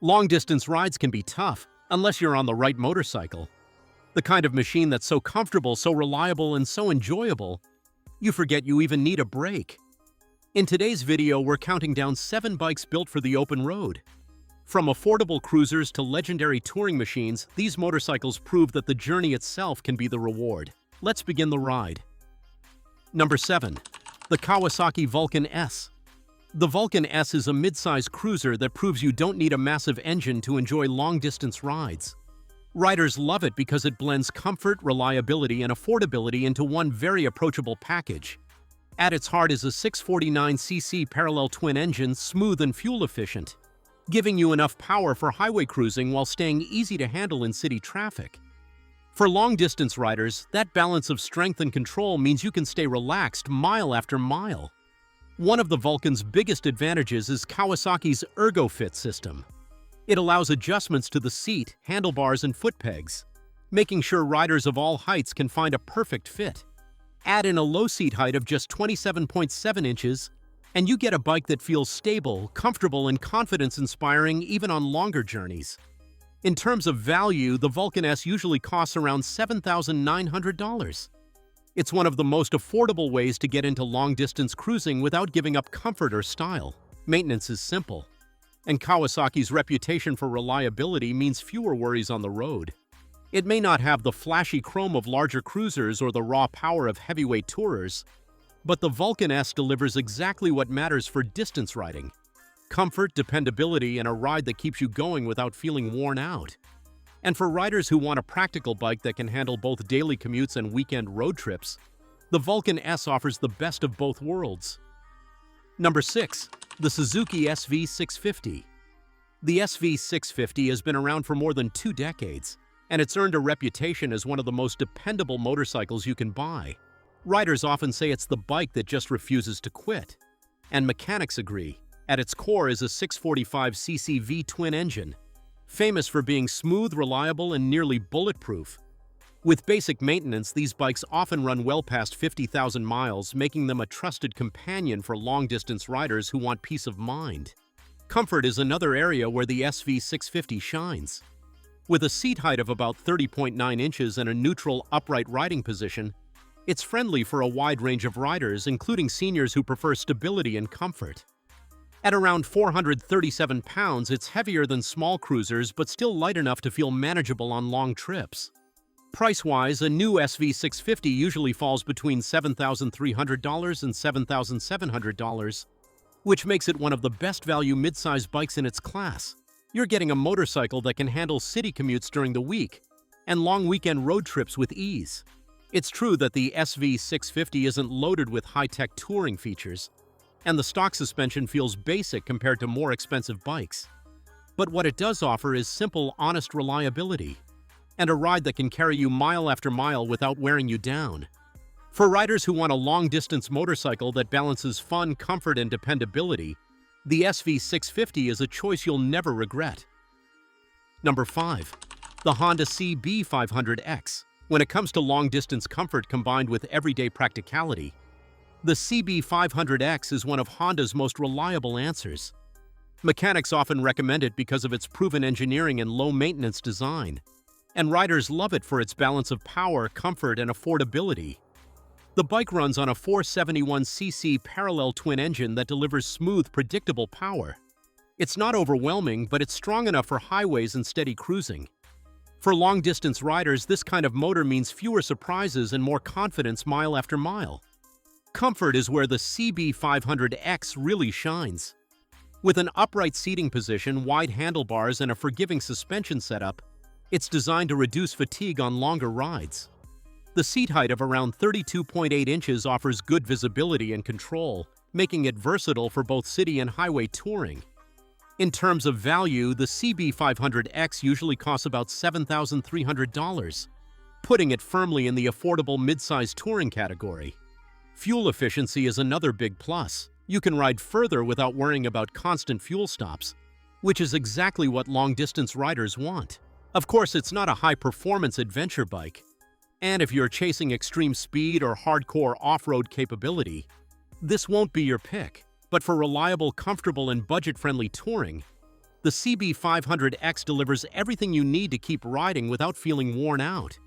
Long-distance rides can be tough, unless you're on the right motorcycle. The kind of machine that's so comfortable, so reliable, and so enjoyable, you forget you even need a break. In today's video, we're counting down 7 bikes built for the open road. From affordable cruisers to legendary touring machines, these motorcycles prove that the journey itself can be the reward. Let's begin the ride. Number 7. The Kawasaki Vulcan S. The Vulcan S is a mid-size cruiser that proves you don't need a massive engine to enjoy long-distance rides. Riders love it because it blends comfort, reliability, and affordability into one very approachable package. At its heart is a 649cc parallel twin engine, smooth and fuel-efficient, giving you enough power for highway cruising while staying easy to handle in city traffic. For long-distance riders, that balance of strength and control means you can stay relaxed mile after mile. One of the Vulcan's biggest advantages is Kawasaki's ErgoFit system. It allows adjustments to the seat, handlebars, and foot pegs, making sure riders of all heights can find a perfect fit. Add in a low seat height of just 27.7 inches, and you get a bike that feels stable, comfortable, and confidence-inspiring even on longer journeys. In terms of value, the Vulcan S usually costs around $7,900. It's one of the most affordable ways to get into long-distance cruising without giving up comfort or style. Maintenance is simple, and Kawasaki's reputation for reliability means fewer worries on the road. It may not have the flashy chrome of larger cruisers or the raw power of heavyweight tourers, but the Vulcan S delivers exactly what matters for distance riding: comfort, dependability, and a ride that keeps you going without feeling worn out. And for riders who want a practical bike that can handle both daily commutes and weekend road trips, the Vulcan S offers the best of both worlds. Number 6. The Suzuki SV650. The SV650 has been around for more than 2 decades, and it's earned a reputation as one of the most dependable motorcycles you can buy. Riders often say it's the bike that just refuses to quit. And mechanics agree. At its core is a 645cc V-twin engine, famous for being smooth, reliable, and nearly bulletproof. With basic maintenance, these bikes often run well past 50,000 miles, making them a trusted companion for long-distance riders who want peace of mind. Comfort is another area where the SV650 shines. With a seat height of about 30.9 inches and a neutral, upright riding position, it's friendly for a wide range of riders, including seniors who prefer stability and comfort. At around 437 pounds, it's heavier than small cruisers but still light enough to feel manageable on long trips. Price-wise, a new SV650 usually falls between $7,300 and $7,700, which makes it one of the best value mid-size bikes in its class. You're getting a motorcycle that can handle city commutes during the week and long weekend road trips with ease. It's true that the SV650 isn't loaded with high-tech touring features, and the stock suspension feels basic compared to more expensive bikes. But what it does offer is simple, honest reliability, and a ride that can carry you mile after mile without wearing you down. For riders who want a long-distance motorcycle that balances fun, comfort, and dependability, the SV650 is a choice you'll never regret. Number 5. The Honda CB500X. When it comes to long-distance comfort combined with everyday practicality, the CB500X is one of Honda's most reliable answers. Mechanics often recommend it because of its proven engineering and low-maintenance design, and riders love it for its balance of power, comfort, and affordability. The bike runs on a 471cc parallel twin engine that delivers smooth, predictable power. It's not overwhelming, but it's strong enough for highways and steady cruising. For long-distance riders, this kind of motor means fewer surprises and more confidence mile after mile. Comfort is where the CB500X really shines. With an upright seating position, wide handlebars, and a forgiving suspension setup, it's designed to reduce fatigue on longer rides. The seat height of around 32.8 inches offers good visibility and control, making it versatile for both city and highway touring. In terms of value, the CB500X usually costs about $7,300, putting it firmly in the affordable mid-size touring category. Fuel efficiency is another big plus. You can ride further without worrying about constant fuel stops, which is exactly what long-distance riders want. Of course, it's not a high-performance adventure bike, and if you're chasing extreme speed or hardcore off-road capability, this won't be your pick. But for reliable, comfortable, and budget-friendly touring, The CB500X delivers everything you need to keep riding without feeling worn out.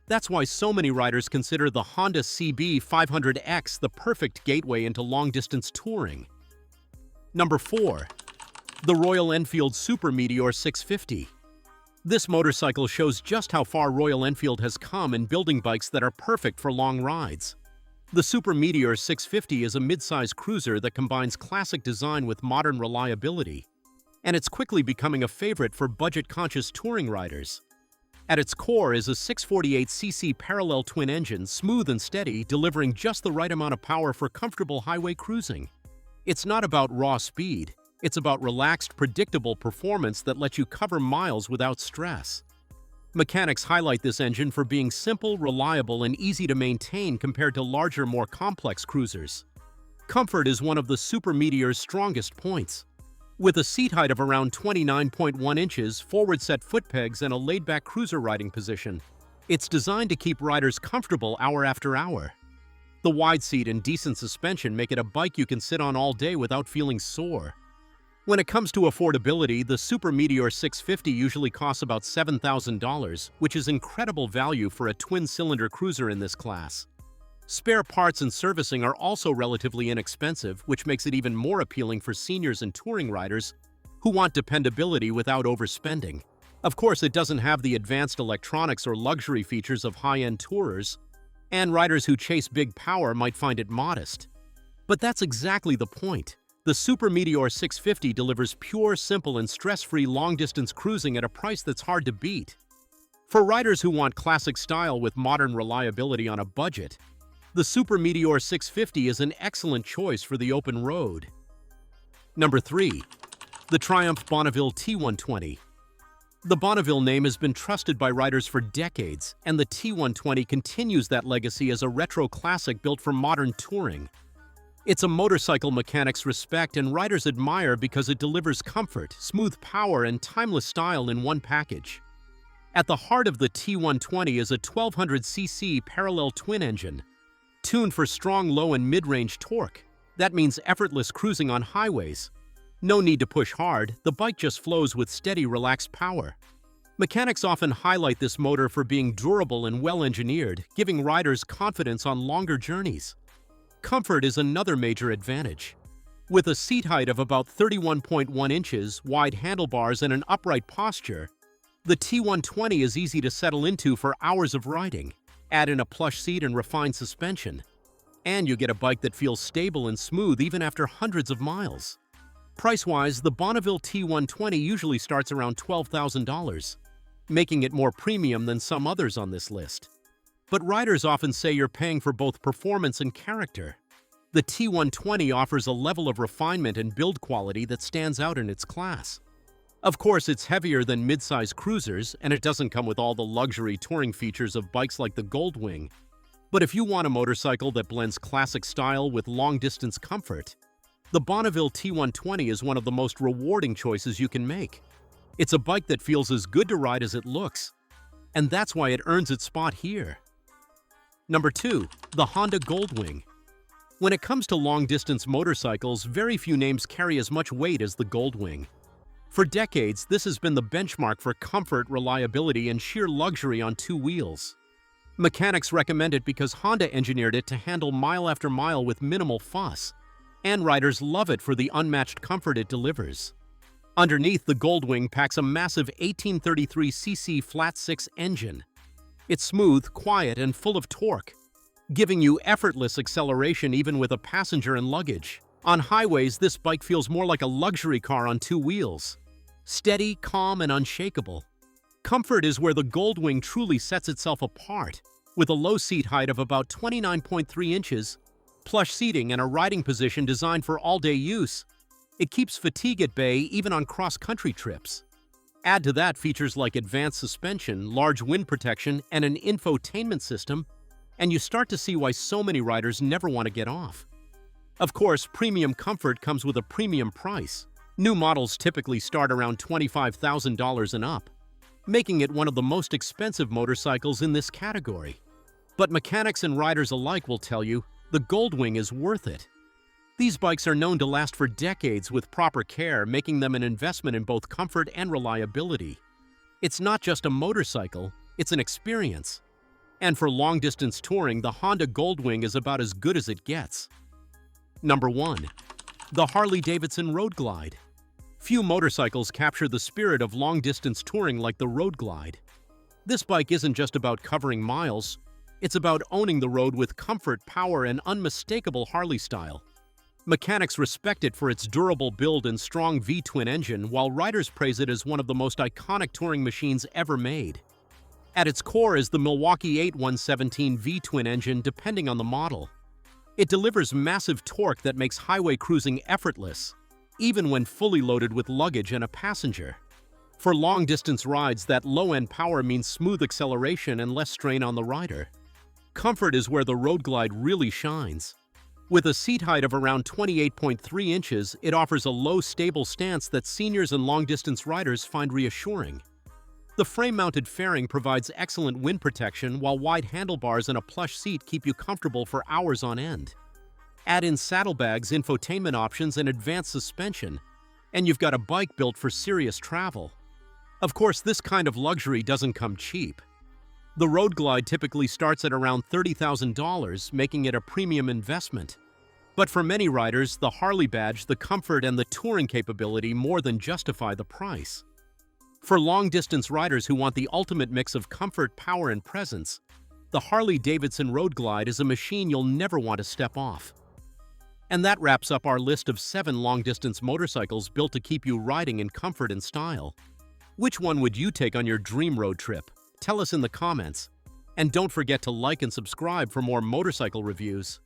That's why so many riders consider the Honda CB500X the perfect gateway into long-distance touring. Number 4. The Royal Enfield Super Meteor 650. This motorcycle shows just how far Royal Enfield has come in building bikes that are perfect for long rides. The Super Meteor 650 is a mid-size cruiser that combines classic design with modern reliability, and it's quickly becoming a favorite for budget-conscious touring riders. At its core is a 648cc parallel twin engine, smooth and steady, delivering just the right amount of power for comfortable highway cruising. It's not about raw speed, it's about relaxed, predictable performance that lets you cover miles without stress. Mechanics highlight this engine for being simple, reliable, and easy to maintain compared to larger, more complex cruisers. Comfort is one of the Super Meteor's strongest points. With a seat height of around 29.1 inches, forward-set foot pegs, and a laid-back cruiser riding position, it's designed to keep riders comfortable hour after hour. The wide seat and decent suspension make it a bike you can sit on all day without feeling sore. When it comes to affordability, the Super Meteor 650 usually costs about $7,000, which is incredible value for a twin-cylinder cruiser in this class. Spare parts and servicing are also relatively inexpensive, which makes it even more appealing for seniors and touring riders who want dependability without overspending. Of course, it doesn't have the advanced electronics or luxury features of high-end tourers, and riders who chase big power might find it modest. But that's exactly the point. The Super Meteor 650 delivers pure, simple, and stress-free long-distance cruising at a price that's hard to beat. For riders who want classic style with modern reliability on a budget, the Super Meteor 650 is an excellent choice for the open road. Number 3. The Triumph Bonneville T120. The Bonneville name has been trusted by riders for decades, and the T120 continues that legacy as a retro classic built for modern touring. It's a motorcycle mechanics respect and riders admire because it delivers comfort, smooth power, and timeless style in one package. At the heart of the T120 is a 1200cc parallel twin engine, tuned for strong low and mid-range torque. That means effortless cruising on highways. No need to push hard, the bike just flows with steady, relaxed power. Mechanics often highlight this motor for being durable and well-engineered, giving riders confidence on longer journeys. Comfort is another major advantage. With a seat height of about 31.1 inches, wide handlebars, and an upright posture, the T120 is easy to settle into for hours of riding. Add in a plush seat and refined suspension, and you get a bike that feels stable and smooth even after hundreds of miles. Price-wise, the Bonneville T120 usually starts around $12,000, making it more premium than some others on this list. But riders often say you're paying for both performance and character. The T120 offers a level of refinement and build quality that stands out in its class. Of course, it's heavier than mid-size cruisers, and it doesn't come with all the luxury touring features of bikes like the Goldwing. But if you want a motorcycle that blends classic style with long-distance comfort, the Bonneville T120 is one of the most rewarding choices you can make. It's a bike that feels as good to ride as it looks, and that's why it earns its spot here. Number 2. The Honda Goldwing. When it comes to long-distance motorcycles, very few names carry as much weight as the Goldwing. For decades, this has been the benchmark for comfort, reliability, and sheer luxury on two wheels. Mechanics recommend it because Honda engineered it to handle mile after mile with minimal fuss, and riders love it for the unmatched comfort it delivers. Underneath, the Goldwing packs a massive 1833cc flat-six engine. It's smooth, quiet, and full of torque, giving you effortless acceleration even with a passenger and luggage. On highways, this bike feels more like a luxury car on two wheels. Steady, calm, and unshakable. Comfort is where the Goldwing truly sets itself apart. With a low seat height of about 29.3 inches, plush seating, and a riding position designed for all-day use, it keeps fatigue at bay even on cross-country trips. Add to that features like advanced suspension, large wind protection, and an infotainment system, and you start to see why so many riders never want to get off. Of course, premium comfort comes with a premium price. New models typically start around $25,000 and up, making it one of the most expensive motorcycles in this category. But mechanics and riders alike will tell you the Goldwing is worth it. These bikes are known to last for decades with proper care, making them an investment in both comfort and reliability. It's not just a motorcycle, it's an experience. And for long-distance touring, the Honda Goldwing is about as good as it gets. Number 1. The Harley-Davidson Road Glide. Few motorcycles capture the spirit of long-distance touring like the Road Glide. This bike isn't just about covering miles, it's about owning the road with comfort, power, and unmistakable Harley style. Mechanics respect it for its durable build and strong V-twin engine, while riders praise it as one of the most iconic touring machines ever made. At its core is the Milwaukee 8117 V-twin engine, depending on the model. It delivers massive torque that makes highway cruising effortless, even when fully loaded with luggage and a passenger. For long-distance rides, that low-end power means smooth acceleration and less strain on the rider. Comfort is where the Road Glide really shines. With a seat height of around 28.3 inches, it offers a low, stable stance that seniors and long-distance riders find reassuring. The frame-mounted fairing provides excellent wind protection, while wide handlebars and a plush seat keep you comfortable for hours on end. Add in saddlebags, infotainment options, and advanced suspension, and you've got a bike built for serious travel. Of course, this kind of luxury doesn't come cheap. The Road Glide typically starts at around $30,000, making it a premium investment. But for many riders, the Harley badge, the comfort, and the touring capability more than justify the price. For long-distance riders who want the ultimate mix of comfort, power, and presence, the Harley-Davidson Road Glide is a machine you'll never want to step off. And that wraps up our list of 7 long-distance motorcycles built to keep you riding in comfort and style. Which one would you take on your dream road trip? Tell us in the comments. And don't forget to like and subscribe for more motorcycle reviews.